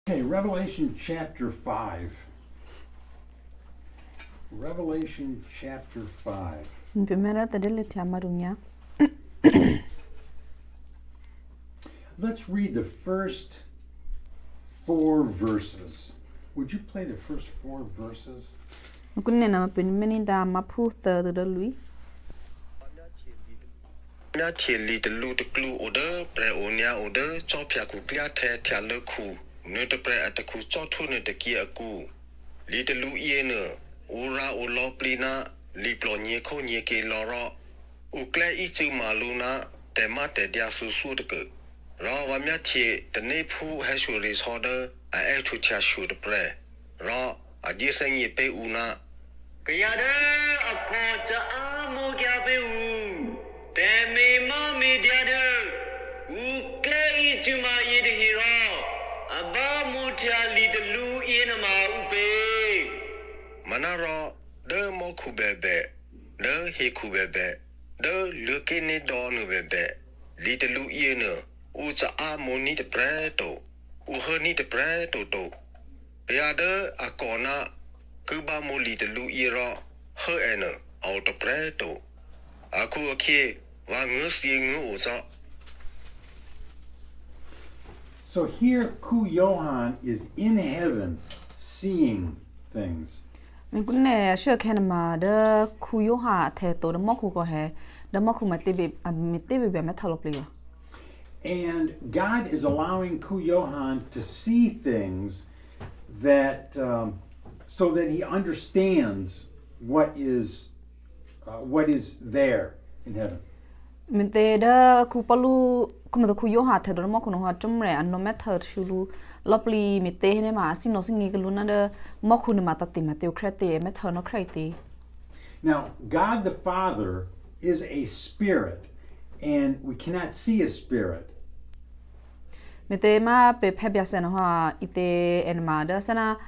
Okay, Revelation chapter 5. Revelation chapter 5. Primera tadiliti amarunya. Let's read the first 4 verses. Would you play the first 4 verses? Kunne na mapinmeni da mapu third the lui. Nya thieli de lu de glu order pre onya order cho phya ku kya the thya le khu ne de pre at khu cho thu ne de ki aku li de lu ye ne ora o lo plina li plo nye kho nye ke lo ro u kle I chu ma lu na de ma de dia su su de ke ro wa mya thi de ne phu ha shu ri so de a thu thya shu de pre ro a ji sang ye pe u na kya de a ko cha a mo kya pe u Demi mami diada, uklei cuma yedi hira, abah mutia lidelu inama upe. Manara, de moku bebe, de heku bebe, de lukini donu bebe, lidelu ina, uca amoni de preto, uhani de preto to. Biada akona, kubamu lidelu ira, he ena, auto preto. Aku okay. So here Ku Johan is in heaven seeing things. Kunne sure can ma the kuyo ha the to the moku go he the moku matibi be metalopli. And God is allowing Ku Johan to see things that so that he understands what is there in heaven. Minte da kupalu kuma kuyo ha the the moku no ha chumre and no matter shulu lopli mite ne ma sino singi galuna de moku ne matati mateo krete metho no krete. Now, God the Father is a spirit, and we cannot see a spirit. Mite ma pe pebia sena ha ite en ma da sana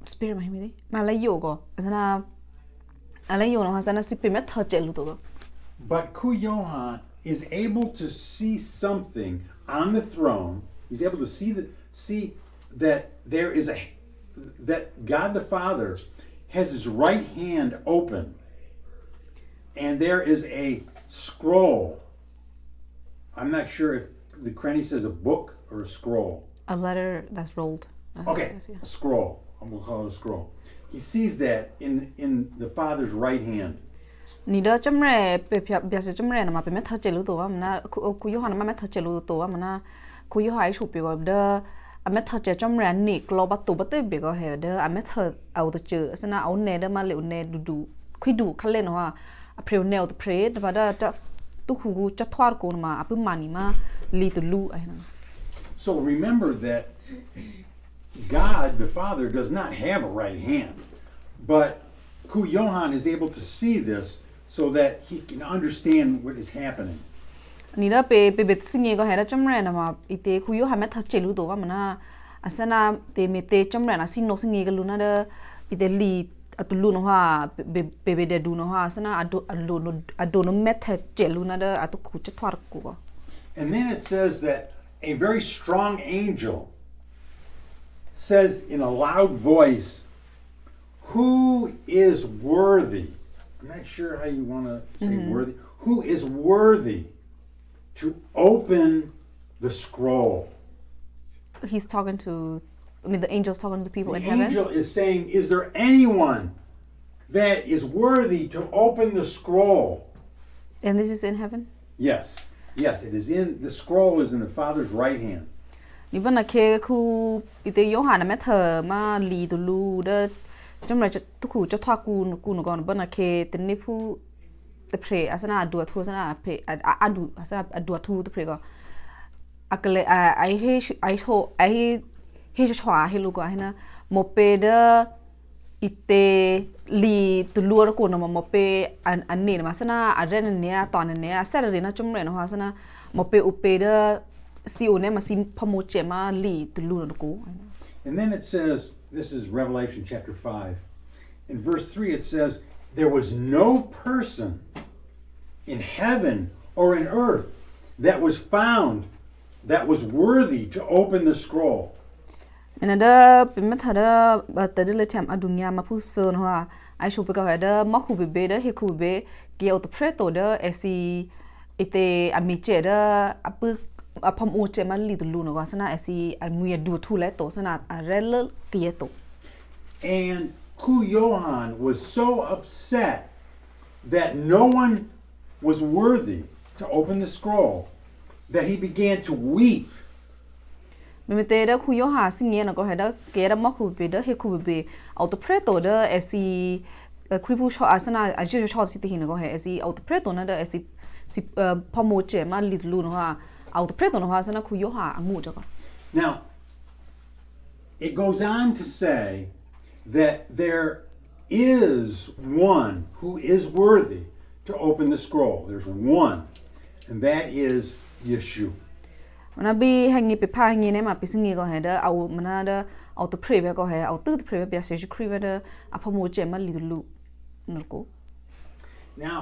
spirit mahimidi malayo go sana alayo no ha sana sipe metho chelu to. But Ku Johan is able to see something on the throne. He's able to see that there is that God the Father has his right hand open, and there is a scroll. I'm not sure if the Cranny says a book or a scroll. A letter that's rolled. Okay, a scroll. I'm gonna call it a scroll. He sees that in the Father's right hand. Ni da chamre pe biase chamre na ma pe metho chelu to amna ku yo han ma metho chelu to amna ku yo hai shu pe go da a metho che chamre ni klo ba tu ba te be go he da a metho au to che sana au ne da ma le ne du khu du khale no ha a pre ne au to pre da ba da tu khu gu cha thwar ko ma a pu mani ma li to lu ai na. So remember that God the Father does not have a right hand, but Ku Johan is able to see this so that he can understand what is happening. Ni da pe singi go he da chamre na ma ite ku yo ha metho chelu to ma na asana te me te chamre na sino singi ga lu na da ite li atulu no ha be de du no ha asana ado no metho chelu na da atu ku cha thwar ko. And then it says that a very strong angel says in a loud voice, "Who is worthy?" I'm not sure how you want to say worthy. Who is worthy to open the scroll? He's talking to, the angel's talking to the people in The heaven. angel is saying, "Is there anyone that is worthy to open the scroll?" And this is in heaven? Yes. Yes, the scroll is in the Father's right hand. Ni bana ke ku ite Yohana metha ma li to lu da chamra tu ku cha thwa ku no gon bana ke tni pu te pre asana adu thu sana pe adu asana adu thu te pre go akle ai he chwa he lu go hina mo pe da ite li to lu ko no mo pe an ni ma sana aren ne ton ne sa re na chamre no sana mo pe upe da si one ma sim pamoche ma li to lu no ko. And then it says, this is Revelation chapter 5. In verse 3 it says, "There was no person in heaven or in earth that was found that was worthy to open the scroll. မနဒပမထရဘတ်တဒလချမ်အဒုညာမဖုဆွန်ဟာအိုင်ရှုပကဟဒမခုဘဘေဒဟေခုဘေကီအောတဖရတိုဒအစီအတေအမီချေဒအပအဖမူချေမလီဒလူနောဆနာအစီအမူရဒူထူလဲတိုဆနာအရဲလကီယတို And Ku Yohan was so upset that no one was worthy to open the scroll that he began to weep. မမတေဒခုယောဟာစင်းရနကိုဟဒကေရမခုဘေဒဟေခုဘေအောတဖရတိုဒအစီခရီပူရှောအစနာအဂျီရှောစီတီဟင်ကိုဟဲအစီအောတဖရတိုနဒအစီဖမူချေမလီဒလူနောဟာအောတဖရတိုနောဟာစနာခုယောဟာအမှုတော့ Now, it goes on to say that there is one who is worthy to open the scroll. There's one, and that is Yeshua. မနဘီဟငီပဖာငီနေမှာပစငီကိုဟဲဒအောမနာဒအောတဖရဘေကိုဟဲအောတဖရဘေပြဆေခရီဝဒအဖမူချေမလီဒလူနောကို Now,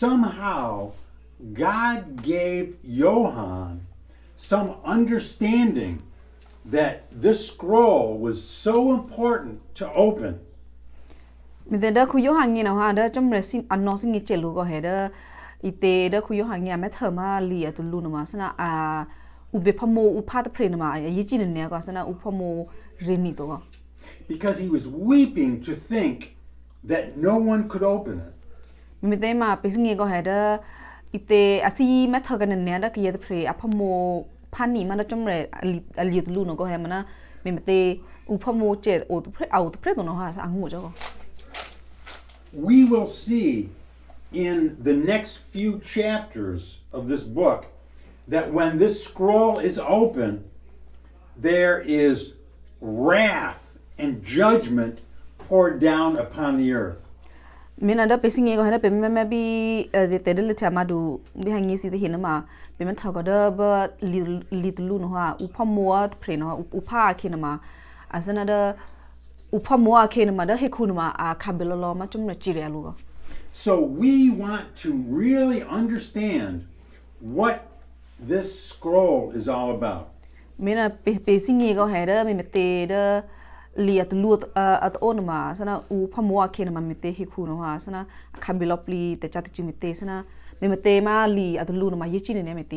somehow, God gave Johann some understanding that this scroll was so important to open. မတဲ့ဒခုယောဟငီနဟာဒချမ်ရစင်အနောစငီချေလူကိုဟဲဒอีเตเดคุยหังเงียแม่เธอมาลีอะตุลูนมาสนะอุเบพโมอุพาตเพรนมายีจินเนี่ยก็สนะอุพโมเรนิโต Because he was weeping to think that no one could open it. มิเตมาปิสงเงก็เฮดอีเตอาซีแม่เธอกันเนี่ยดะกิยะเพรอพโมพานีมันจมเรอลีตุลูนก็เฮมันนะมิเตอุพโมเจโอตุเพรเอาตุเพรตโนฮะอังหูจ้ะ We will see in the next few chapters of this book that when this scroll is open, there is wrath and judgment poured down upon the earth. มินาดปิสงเงก็เฮดเป็นแม่บีเตเดลชามาดูบิหังยีสิเห็นมาเป็นมันเท่าก็ดบลีตุลูนฮะอุพโมเพรนฮะอุพาเคนมาอาสนะดอุพโมเคนมาดเฮคุนมาคาเบลโลมาจมเรจิเรลู So we want to really understand what this scroll is all about. มินาปิสงเงก็เฮดมิเตเดลียตุลูอัตโอนมาสนะอุพโมเคนมามิเตเฮคุนฮะสนะคาเบลปลีเตจัตจิมิเตสนะมิเตมาลีอัตลูนมาเยจิเนเนมิเต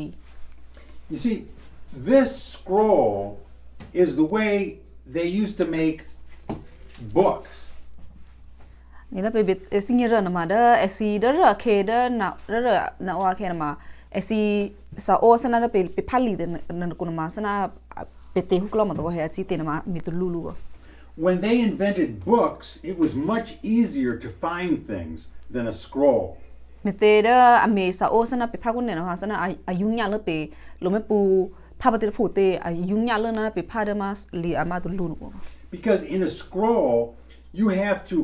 You see, this scroll is the way they used to make books. นี่นะเป็นสิ่งที่เราหน้ามาเด้อสีเด้อเคเด้อหน้าว่าเคนะมาสีสาวสนะเด้อเป็นพัลลีเด้อนั่นกุนมาสนะเป็นเตหุกล้อมาตัวเฮียสีเตนะมามีตัวลูลู When they invented books, it was much easier to find things than a scroll. มีเตเด้ออเมสาวสนะเป็นพักกุนเนี่ยนะสนะอายุยาเลเป็นลมไม่ปูภาพปฏิรูปเตอายุยาเลนะเป็นภาพเดมาลีอามาตัวลูลู Because in a scroll, you have to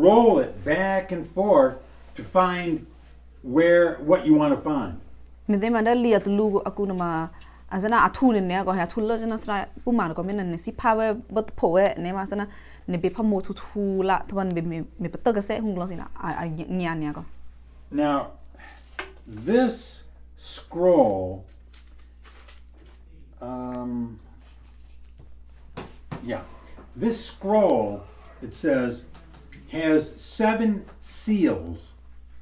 roll it back and forth to find what you want to find. มีเตมาเด้อลีอาตัวลูอากุนมาอาสนะอาทูเนี่ยก็เฮียทูเลอร์นะสนะปุ่มมันก็ไม่นั่นสิภาพเวบัตโผเวเนี่ยมาสนะเนี่ยเป็นพโมทูละทวันเป็นมีปัตเตอร์กระเซหุ่งลสินะเงียเนี่ยก็ Now, this scroll, this scroll, it says, has 7 seals,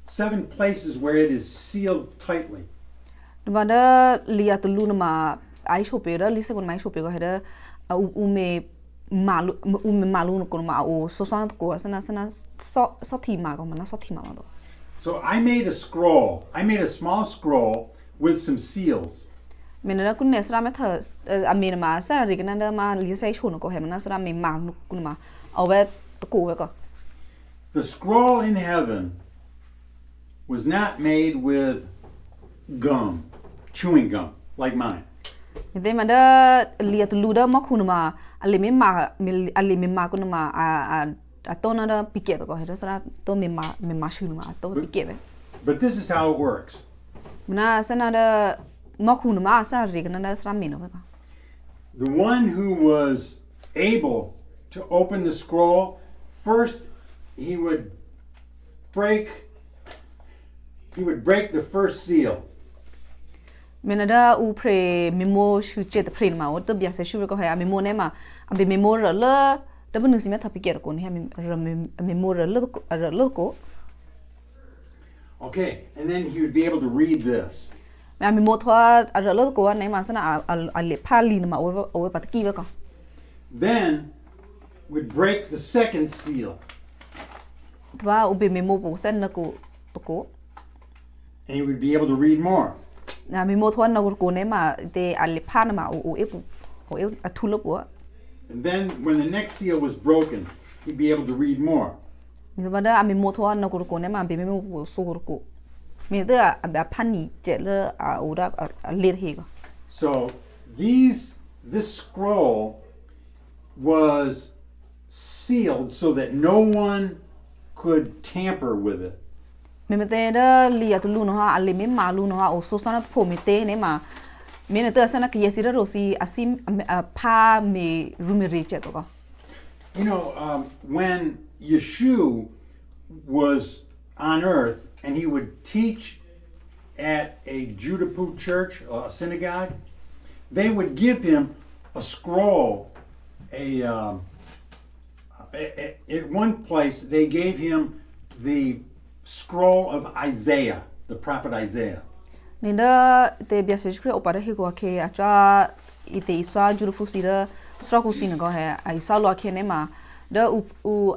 7 places where it is sealed tightly. มาเด้อลีอาตุลูนมาไอโชเปเด้อลิเซกุนไมโชเปก็ให้เด้ออูเมมาลูนกุนมาโอโซซอนตะโกสนะซอทีมาก็มันนะซอทีมาตัว So I made a scroll. I made a small scroll with some seals. เมนเด้อกุนเนสราเมเธออเมนมาซะริกันเด้อมาลิเซชนก็ให้มันนะสราเมมากุนมาเอาไว้ตะโกไว้ก็ The scroll in heaven was not made with gum, chewing gum, like mine. มีเตมาเด้อลีอาตุลูเด้อมอคุนมาอะไรไม่มากุนมาต้นนั้นเด้อปิเกตก็ให้เด้อสราต้นไม่มาชื่อมาต้นปิเกต But this is how it works. มันน่ะสนะเด้อมอคุนมาซะริกันเด้อสราเมนเอาไว้ก็ The one who was able to open the scroll, first he would break the first seal. Menada u pre memo shu che the pre ma o to bia se shu ko ha memo ne ma abi memo la da bu nsi me thapi ke ko ne ha memo la ko Okay, and then he would be able to read this. ma memo thwa la ko ne ma sana a le pha li na ma o pa ki ba ko Then would break the second seal, thwa u be memo po sen na ko to ko and he would be able to read more. na memo thwa na ko ne ma te a le pha na ma o e pu o e a thu lo po And then when the next seal was broken, he'd be able to read more. ni ba da a memo thwa na ko ne ma be memo po so ko me da a ba pha ni che le a o da a le he ko So this scroll was sealed so that no one could tamper with it. me te da li ya tu lu no ha a le me ma lu no ha o so sa na pho me te ne ma me ne ta sa na ke yesi da ro si asim a pha me ru me re che to ko You know, when Yeshua was on earth and he would teach at a Judapu church, a synagogue, they would give him a scroll. At one place, they gave him the scroll of Isaiah, the prophet Isaiah. ni da te bia se skre o pa he ko ke a cha i te isa juru fu si da stra ku si na ko he a isa lo ke ne ma da u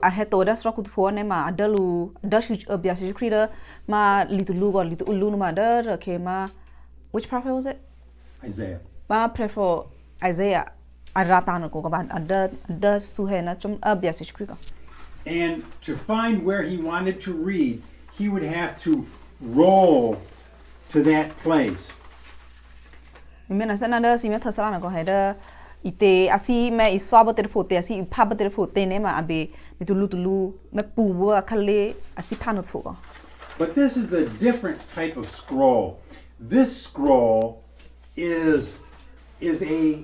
a he to da stra ku fu ne ma da lu da shi bia se skre da ma li tu lu go li tu lu ma da ke ma which prophet was it Isaiah. ba prefer Isaiah a rata na ko ka ba da su he na chum bia se skre ko And to find where he wanted to read, he would have to roll to that place. me na sana da si me thasala na ko he da ite asi me iswa ba te phote asi pha ba te phote ne ma abe me tu lu me pu wa khale asi pha no pho ko But this is a different type of scroll. This scroll is a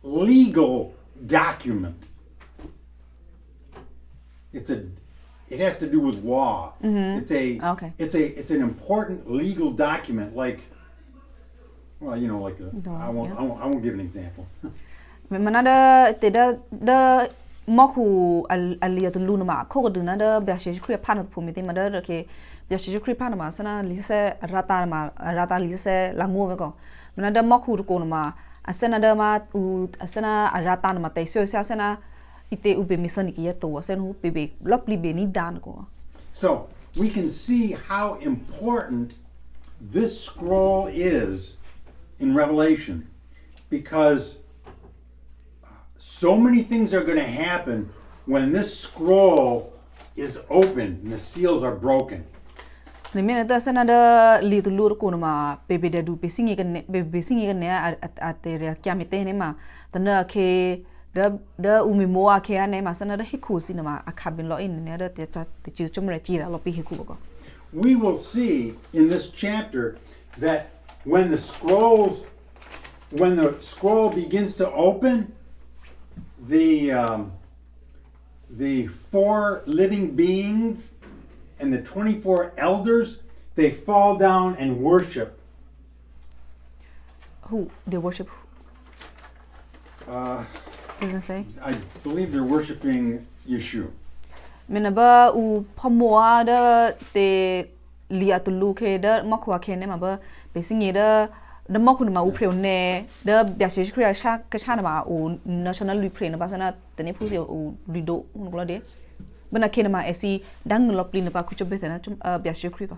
legal document. It has to do with law. Okay. It's an important legal document, like, well, you know, like I won't give an example. me mana da te da mo khu alia tu lu na ma kho du na da bya she khri pha na phu me te ma da ke bya she khri pha na ma sana li se rata li se la ngo me ko mana da mo khu ko na ma asana da ma u asana rata na ma te so sa sana ite u be misani ki ya to sen hu be lopli be ni dan ko So we can see how important this scroll is in Revelation, because so many things are going to happen when this scroll is opened and the seals are broken. ni me ta sana da li tu lu ko na ma be da du be singi kan be singi kan ne a te re kya me te ne ma ta na ke da u mi mo a ke ne ma sana da hiku si na ma a kha bin lo in ne da te chu chum re chi ra lo pi hiku ko We will see in this chapter that when the scroll begins to open, the 4 living beings and the 24 elders, they fall down and worship. who they worship doesn't say I believe they're worshiping Yeshua. mena ba u phamoa da te lia tu lu ke da makwa ke ne ma ba be singi da makhu ma u preu ne da bya shi kria sha ka cha na ma u national lu pre na ba sana te ne phu se u lido un ko la de bana ke na ma esi dang lo pli na ba ku chobe na chum bya shi kri ko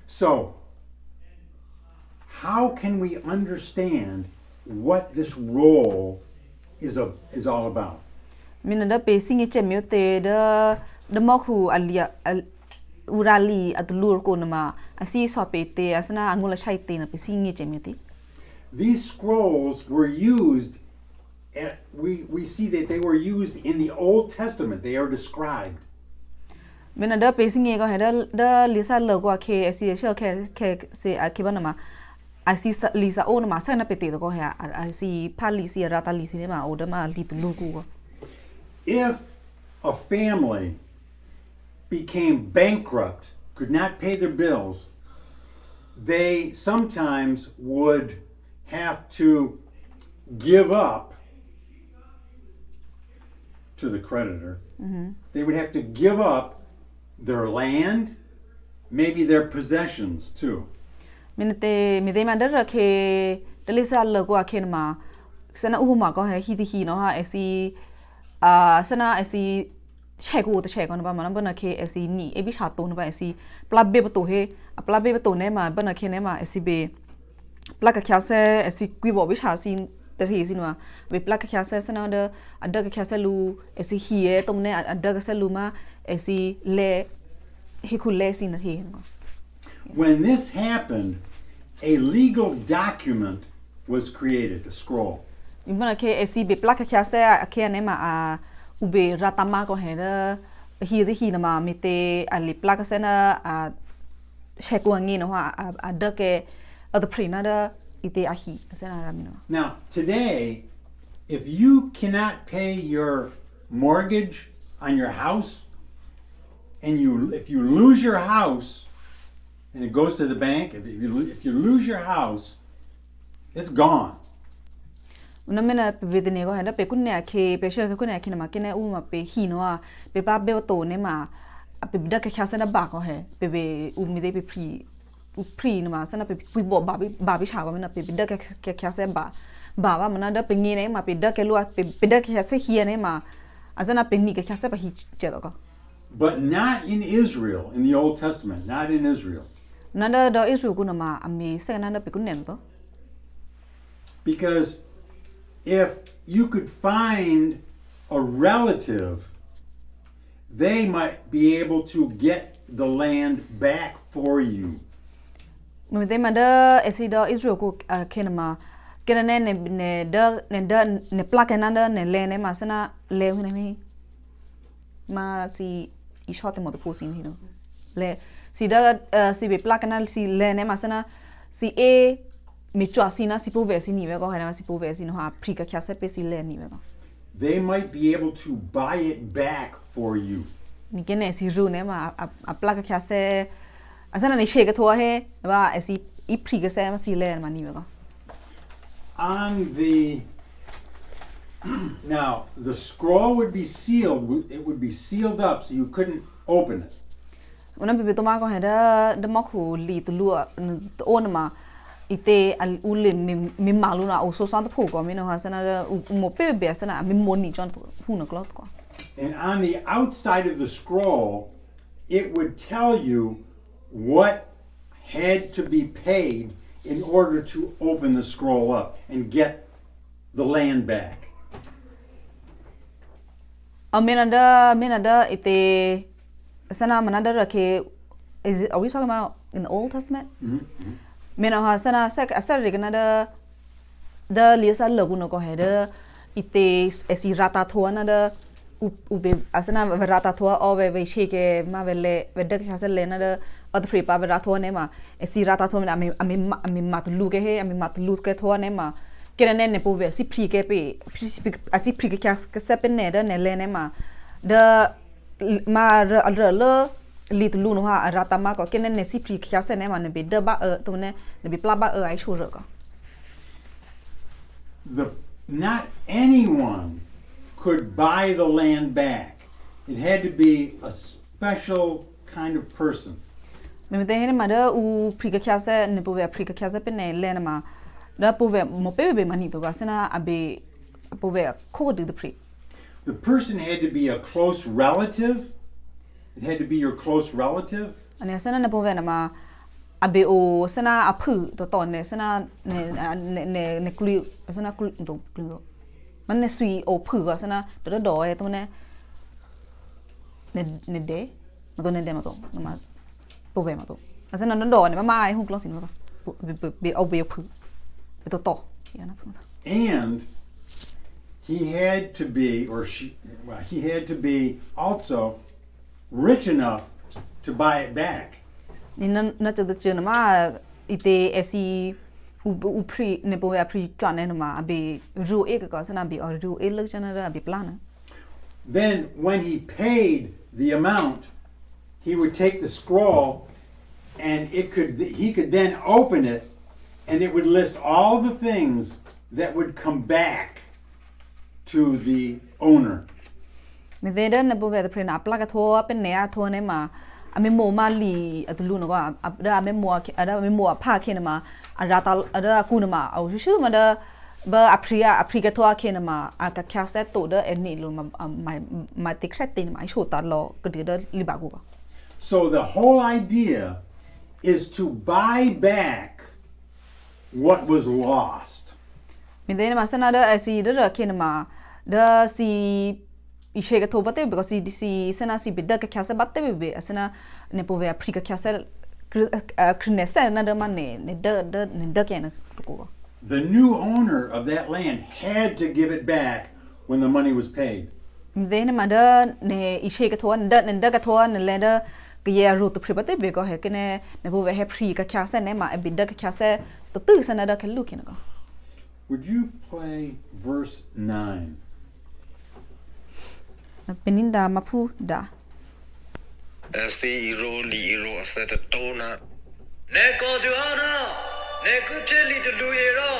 So, how can we understand what this role is all about? mena da pe singi che me te da makhu alia urali atulur ko na ma asi so pe te asana angula chai te na pe singi che me te These scrolls were used, we see that they were used in the Old Testament. They are described. mena da pe singi ko da lisa lo ko ke asi sho ke se a ke bana ma asi lisa o na ma sa na pe te ko ha asi pali si rata li si ne ma o da ma li tu lu ko If a family became bankrupt, could not pay their bills, they sometimes would have to give up to the creditor. They would have to give up their land, maybe their possessions too. Mite ma da ke delisa lo ko akhen ma sana u ma ko he hi no ha esi sana esi che ko te che ko na ba ma na ba na ke esi ni e bi cha to na ba esi pla be ba to he pla be ba to ne ma ba na ke ne ma esi be pla ka kya se esi kwi bo bi cha sin te hi sin ma be pla ka kya se sana da ada ka kya se lu esi hi e to ne ada ka se lu ma esi le hi ku le sin na hi ko. When this happened, a legal document was created, a scroll. Ibana ke esi be plaka kya se ke ne ma ube ratama ko he da hi na ma mite ali plaka se na sheku ngi no ha da ke the prina da ite ahi se na ramino. Now, today, if you cannot pay your mortgage on your house, and if you lose your house, and it goes to the bank, if you lose your house, it's gone. Una mena pe de ne go ha da pe kunne ke pe she ke kunne ke na ma ke ne u ma pe hi no a pe pa be to ne ma pe da ke kha se na ba ko he pe u mi de pe pri na ma se na pe pi bo ba bi cha ko me na pe da ke kha se ba ma na da pe ngi ne ma pe da ke lu pe da ke se hi ne ma azana pe ni ke kha se ba hi che do ko. But not in Israel, in the Old Testament, not in Israel. Nanda da Israel kuna ma ami se nanda pe kunen to. Because if you could find a relative, they might be able to get the land back for you. Mo de ma da esi da Israel ko kena ma kena ne plaka nanda ne le ne ma sana le hune mi ma si I shot mo de posin hino. Le si da si be plaka na si le ne ma sana si e mi chwa si na si po ve si ni ve ko ha na si po ve si no ha prika kya se pe si le ni ve ko. They might be able to buy it back for you. Ni kene si ru ne ma a plaka kya se asana ni shege to he ba si I prika se ma si le ma ni ve ko. On the now the scroll would be sealed. It would be sealed up so you couldn't open it. Una be to ma ko he da ma khu li to lu o na ma ite al ule mi malu na o so san to ko mi no ha sana mo pe be sana mi mo ni jon hu na klot ko. And on the outside of the scroll, it would tell you what had to be paid in order to open the scroll up and get the land back. Menada ite sana manada ke are we talking about in the Old Testament? Mm-hmm. Mena ha sana sak asar regnada da liasa laguno ko heda ite esi rata thoa na da ube asana rata thoa ove ve sheke ma vele vedak hasel na da ad prepa rata thoa ne ma esi rata thoa na ami mat lu ke he ami mat lu ke thoa ne ma kerane ne po ve si pri ke pe asi pri ke ka se pe ne da ne le ne ma da ma le lit lu no ha rata ma ko kenen ne si pri kya se ne ma ne be da ba to ne be pla ba ai shu ro ko. Not anyone could buy the land back. It had to be a special kind of person. Me te ne ma da u pri kya se ne po ve pri kya se pe ne le na ma da po ve mo pe be mani to ga se na abe po ve ko de pri. The person had to be a close relative. It had to be your close relative. Ani sana na po ve na ma abe o sana aphu to ne sana ne klu sana klu do klu man ne sui o phu ga sana do e to ne de ma to ne de ma to ma po ve ma to asana no do ne ma ai hu klo sin ma be o be phu be to ya na phu. And he had to be also rich enough to buy it back. Ni na to the ma ite esi u pri ne po ya pri twa ne ma be ru e ka sana be or ru e lo chana ra be plan. Then when he paid the amount, he would take the scroll and he could then open it and it would list all the things that would come back to the owner. Me de na bo ve pre na pla ka tho pen ne a tho ne ma a me mo ma li a lu no ko a da me mo a me mo pha khin ma a ra ta a da ku na ma a shu ma da ba a ka tho a khin ma a ka kya set to da en ni lu ma ti kret tin ma shu ta lo ka de da li ba ku ba. So the whole idea is to buy back what was lost. Me de ma sana da si da khin ma da si ishe ka tho bate because si sana si bidda ka kya se batte be asana ne po ve Afrika kya se krinese na da man ne da ken ko. The new owner of that land had to give it back when the money was paid. Then ma da ne ishe ka tho da ka tho ne le da ke ya ru to pribate be ko he ke ne po ve he pri ka kya se ne ma bidda ka kya se to tu sana da ke lu ken ko. Would you play verse 9? Peninda mapu da. Si iro li iro asset tona. Ne ko tu ana. Ne ku phit li de lu ye ro.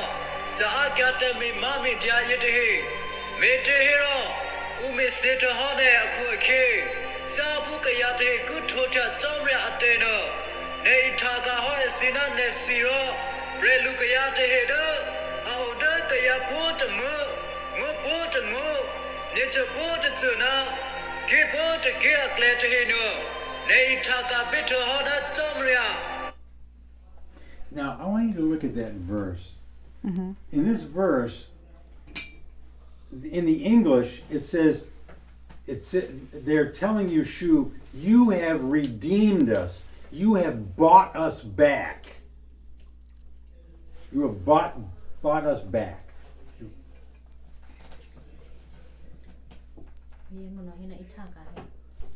Ja ka ta me ma me ja ye de he. Me de he ro. U me se to ho ne akhu akhe. Sa phu ka ya de ku tho cha chom ya ate no. Ne tha ka ho si na ne si ro. Bre lu ka ya de he do. How da ka ya phu de mu. Ngo phu de ngo. Nature board to now, keep on to get glad to hear no. Nay, talk a bit on a tomria. Now, I want you to look at that verse. In this verse, in the English, it says, they're telling you, Shu, you have redeemed us. You have bought us back. You have bought us back.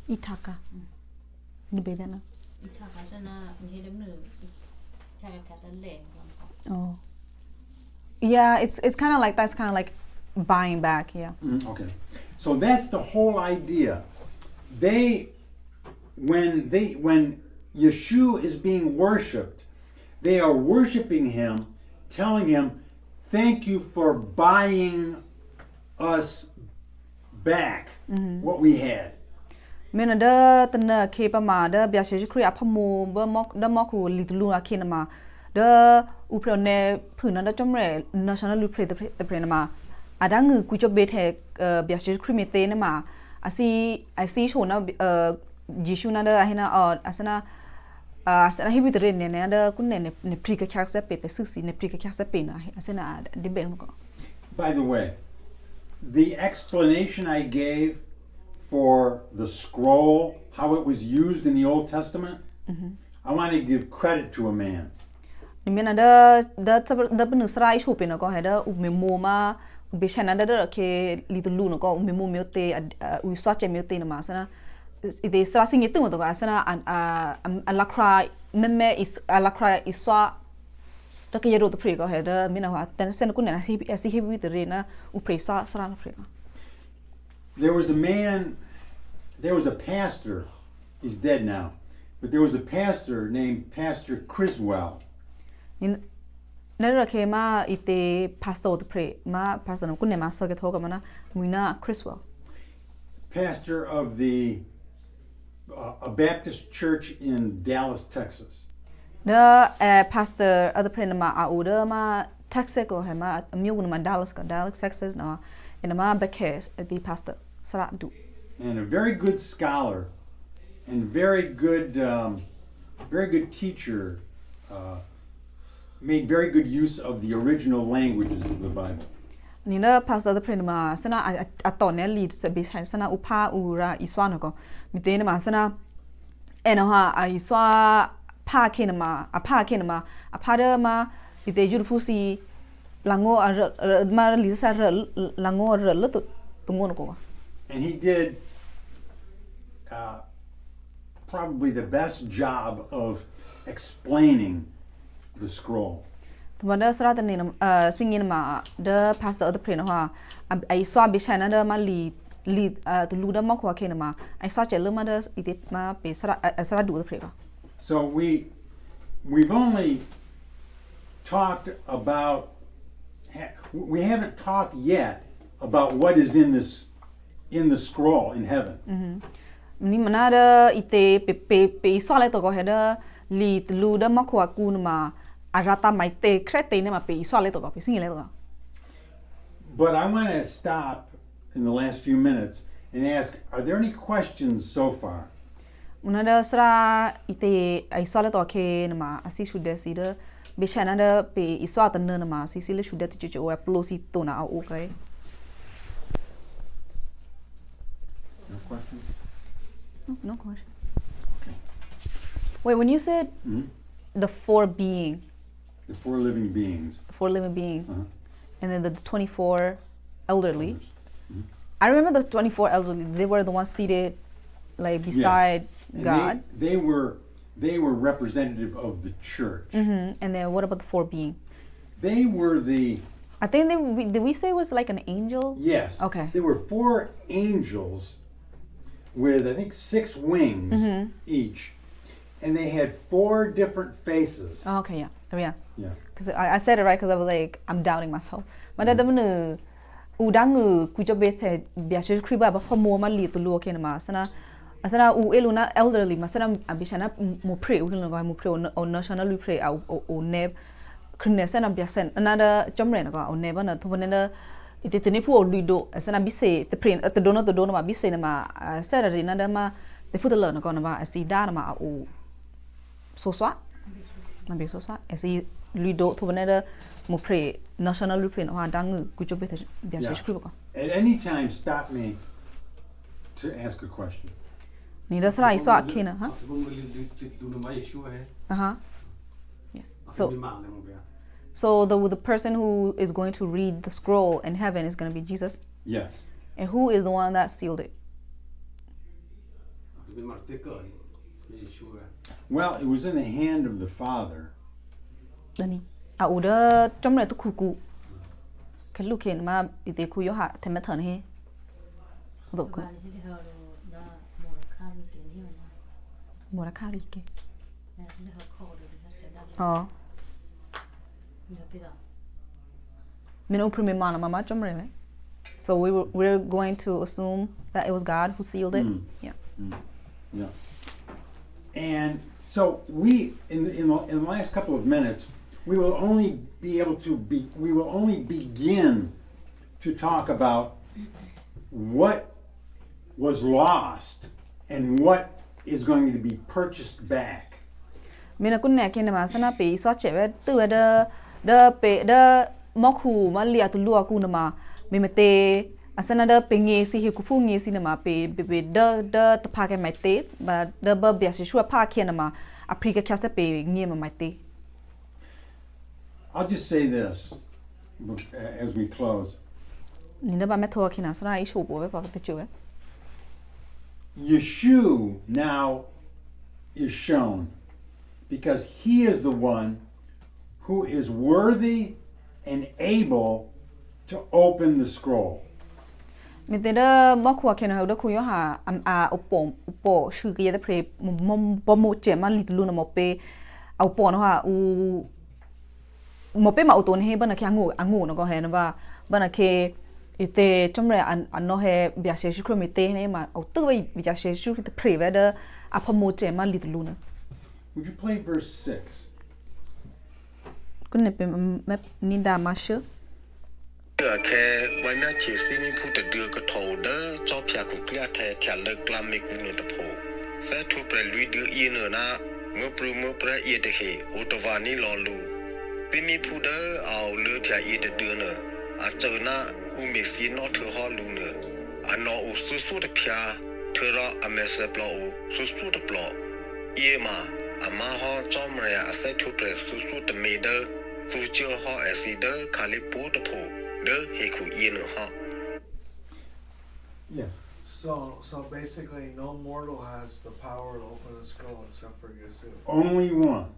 Itaka. Ni be da na. Oh. Yeah, it's kind of like that's kind of like buying back, yeah. Okay. So that's the whole idea. When Yeshua is being worshipped, they are worshiping him, telling him, thank you for buying us back what we had. Mena da tana ke pa ma da bia she kri aphamu ba mok da mok ku li lu a khin ma da u pro ne phuna da chomre national lu play the pre na ma adang ku chob be the bia she kri me te na ma asi sho na jishu na da hina asana hi bi de ne ne da kun ne pri ka kyak se pe te su si ne pri ka kyak se pe na asana de be ko. By the way, the explanation I gave for the scroll, how it was used in the Old Testament, I want to give credit to a man. Nimena da benu srai shu pe na ko heda u me mo ma be chana da ke li lu no ko me mo me te u swa che me te na ma sana ide sra sing itu mo to ka sana alakra meme is alakra iswa da ke yero to pre ko heda mina wa tan sen ku na si hebi de rena u pre sra na pre. There was a pastor, he's dead now, but there was a pastor named Pastor Criswell. Nera ke ma ite pastor to pray ma pastor no kunne ma so ke thoga mana muina Criswell. Pastor of a Baptist church in Dallas, Texas. The pastor other pray ma a order ma Texas ko he ma myo ma Dallas, Texas na in ma bekes the pastor sara du. And a very good scholar and very good teacher, made very good use of the original languages of the Bible. Nina pastor the prenama sana atone lead se be sana upa ura iswana ko mitene ma sana enoha a iswa pa kenama a pa kenama a pada ma ite jurpusi lango ma lisa lango rel tungon ko. And he did probably the best job of explaining the scroll. Tumada sara tani singin ma the pastor the prena ha ai swa be chana da ma li to lu da ma ko ke ma ai swa che lu ma da ite ma be sara du the prena. So we've only talked about. We haven't talked yet about what is in the scroll in heaven. Ni mana da ite pe so le to ko he da li lu da ma khwa ku ma arata mai te krete ne ma pe so le to ko pe sing le to. But I want to stop in the last few minutes and ask, are there any questions so far? Una da sra ite ai so le to ke ne ma asi shu de si da be chana da pe iso ta ne ma si le shu de ti chu o plo si to na o kai. No questions? No question. Okay. Wait, when you said the four The four living beings. And then the 24 elderly. I remember the 24 elderly. They were the ones seated like beside And God. They were representative of the church. And then what about the four being? They were the I think did we say it was like an angel? yes. Okay. There were four angels with I think 6 wings each, and they had 4 different faces. Oh, okay, yeah. Yeah. Because I said it right because I was like, I'm doubting myself. But that doesn't u dang ku jo be the bia shi kri ba fa mo ma li tu lo ke na ma sana asana u eluna elderly ma sana ambishana mo pray u lo ga mo pray on national we pray o ne krine sana bia sen another jomre na ga o ne ba na to ne ite tene pu o lido asana bi se te print te dono ma bi se na ma Saturday na da ma te pu de lo na ga na ba asi da na ma o so swa na be so swa asi lido to ne da mo pray national we pray na dang ku jo be te bia shi kri ba At any time, stop me to ask a question. ni da sra iso akina ha yes so the person who is going to read the scroll in heaven is going to be Jesus, Yes. and who is the one that sealed it? Well, it was in the hand of the Father. Dani a uda chomre to kuku kalu ken ma ite ku yo ha themathon he do ko morakari ke oh mino prime mana mama chomre me so we're going to assume that it was God who sealed it. Yeah. And so we in the last couple of minutes we will only begin to talk about what was lost and what is going to be purchased back. Mina kun ne ken ma sana pe so che be tu da pe da mokhu ma lia tu lua ku na ma me mate asana da pe nge si he ku fu nge si na ma pe da ta pha ke mai te ba da ba bia si shua pha ke na ma afrika kya se pe nge ma mai te. I'll just say this as we close. Ni da ba me tho kina sana I sho bo be pa te chu be. Yeshua now is shown because he is the one who is worthy and able to open the scroll. Mi te da mokhu kena ha da ku yo ha opo shu ke da pre mo mo che ma li lu na mo pe au po no ha u mo pe ma auto ne ba na kya ngo no go he na ba na ke ite chomre an no he bia she shukro mi te ne ma au tu bai bia she shu te pre ve da apa mo che ma li lu na. Would you play verse 6? Kun ne pe me ni da ma shu ke wa na chi si ni pu de ka tho de cho phya ku kya the thya le klam me ku ne de pho fa thu pre lui de yi ne na mo pre ye de he o to va ni lo lu pi mi pu de au le thya yi de ne a cho na u me si no thu ho lu ne a no u su de phya thu ra a me se plo u su de plo ye ma a ma ho cho mre a se thu pre su de me de su cho ho a si de khali pu de pho de he ku ye ne ha. Yes. So basically, no mortal has the power to open the scroll except for Yeshua. Only one.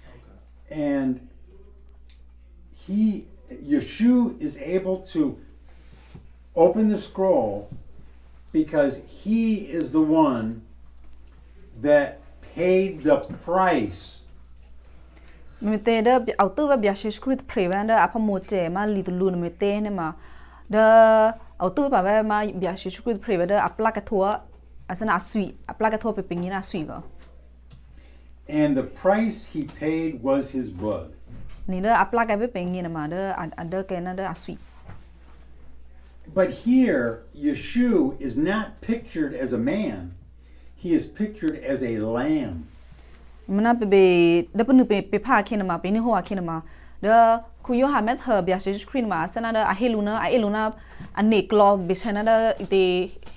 Okay. And Yeshua is able to open the scroll because he is the one that paid the price me te da auto va bia shi script prevent apa mo che ma li tu lu me te ne ma da auto ba ba ma bia shi script prevent apla ka thua asana sui apla ka thua pe pingina sui go And the price he paid was his blood. ni da apla ka pe pingina ma da under ke na da sui But here, Yeshua is not pictured as a man. He is pictured as a lamb. mana pe da penu pe pha khin ma pe ni ho khin ma da ku yo ha met her bia shi screen ma sana da a heluna ane klo be sana da ite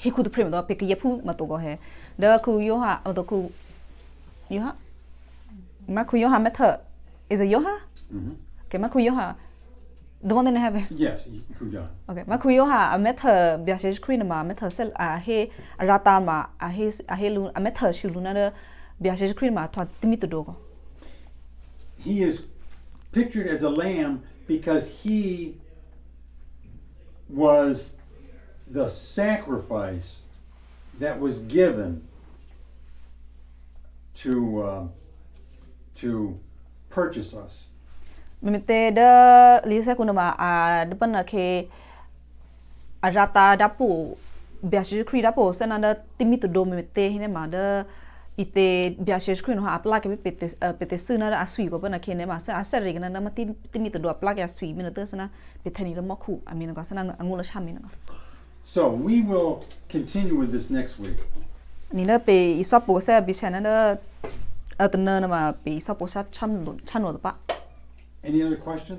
he ku de prem da pe ke yepu ma to go he da ku yo ha to ku yo ha ma ku yo ha met her is it yo ha okay ma ku yo ha the one that I have Yes, Kuyan. okay ma ku yo ha a met her bia shi screen ma met her sel a he rata ma a he lu a met her shuluna da bia shi screen ma thwa timi to do go He is pictured as a lamb because he was the sacrifice that was given to purchase us. me te da lisa kuna ma a de pana ke a rata da po bia shi kri da po sana da timi to do me te hine ma da ite bia shi kri no ha apla ke pete suna da asui ko pana ke ne ma sa asar ri na ma timi to do apla ke asui me te sana pe thani da mo khu a me no sana angula sha me no So we will continue with this next week. ni na pe isop po sa bi sana da atna na ma pe isop po sa cham no da pa Any other questions?